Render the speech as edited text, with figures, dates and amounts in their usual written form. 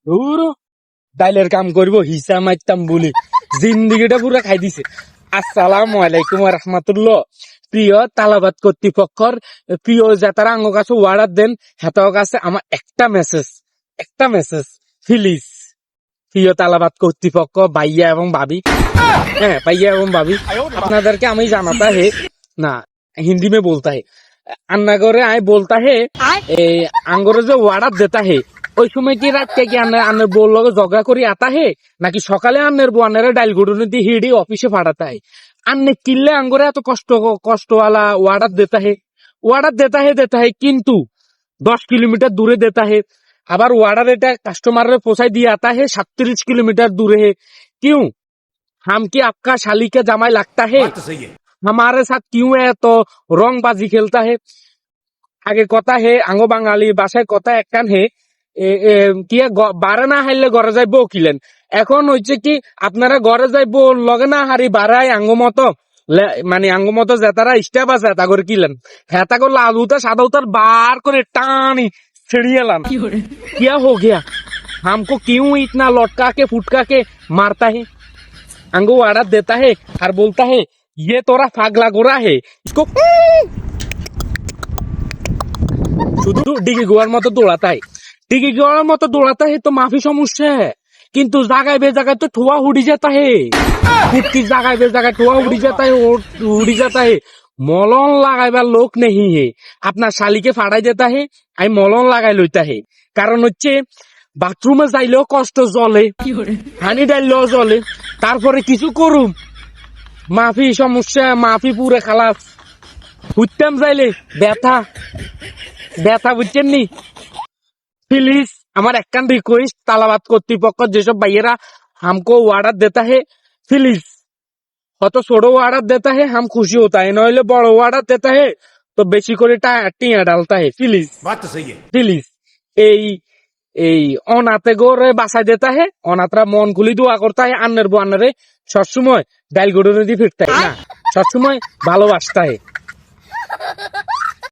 ধুর, ডাইলের কাম করবো হিসা মারতাম বলি জিন্দিগিটা পুরো খাই দিছে। আসসালামু আলাইকুম ওয়া রাহমাতুল্লাহ। প্রিয় তালাবাদ কর্তৃপক্ষর প্রিয় যাতারা আঙ্গ কাছে ওয়ার্ডার দেন হেতাও কাছে আমার একটা মেসেজ প্লিজ। প্রিয় তালাবাদ কর্তৃপক্ষ ভাইয়া এবং ভাবি, হ্যাঁ ভাইয়া এবং ভাবি, আপনাদেরকে আমি জানাতা হে না हिंदी में बोलता है अन्ना करे आए बोलता है आंगोरे जो ওয়ার্ডার देता है ওই সময় কি রাত কি আন্নের বউর লগে ঝগড়া করি আতা হে নাকি সকালে আন্নের বউ আন্নারে ডাইল গুড়ুনি দিয়ে হিড়ি অফিসে পাঠাতা है আন্নে কিল্লে আঙ্গরে এত কষ্টওয়ালা ওয়ার্ডার देता है কিন্তু 10 किलोमीटर दूरे देता है। আবার ওয়ার্ডার এটা কাস্টমারের পৌঁছাই দিয়ে आता है 37 किलोमीटर दूरे है। क्यों? हम की आपका शाली का जमाई लगता है? हमारे साथ क्यों है तो रंगबाजी खेलता है। आगे कथा है आंगो बांगाली भाषाয় কথা একখান হে কি বারে না হাইলে ঘরে যাইবো কিলেন। এখন হচ্ছে কি আপনারা ঘরে যাইবো লগে না হারি বাড়াই আঙ্গো মতো মানে আঙ্গো মতো যেতারা স্টেপ আছে তা করে কিলেন হেতা করে লাল উতা সাদা উতার বার করে টানি ছিড়িয়ে এলাম। क्या हो गया? हमको क्यों इतना लटका के फुटका के मारता है? अंगो आड़ा देता है और बोलता है ये तोरा फागला गोरा है इसको শুধু ডিগি গোয়ার মতো দৌড়াতা है। डिगी गोवार मतो दौड़ाता है तो माफी समस्या है किंतु जगह बे जगह तो ठुआ उड़ी जाता है। कुत्ती जगह बे जगह ठुआ उड़ी जाता है मलन লাগাইবার লোক नहीं है। আপনার শালিকে ফাড়াই দেতা है আমি মলন লাগাই লইতা है কারণ হচ্ছে বাথরুমে যাইলেও কষ্ট জলে হানি ডাইলেও জলে তারপরে কিছু করুম মাফি সমস্যা মাফি পুরে খালাস হুইতাম যাইলে ব্যথা বুঝছেন নি। प्लीज हमारा একখান রিকোয়েস্ট তালাবাদ কর্তৃপক্ষ যেসব ভাইয়েরা हमको ऑर्डर देता है प्लीज হয়তো ছোট ऑर्डर देता है हम खुशी होता है নইলে বড় ऑर्डर देता है तो বেশি করে টিয়া ডালতা है प्लीज बात तो सही है प्लीज এই অনাথে গোরে বাসায় देता है অনাথরা মন খুলি দোয়া করতে হয় আন্নের বউ আন্নারে সবসময় ডাইল গড়ে দিয়ে ফিরতে হয় না সবসময় ভালোবাসতে হয়।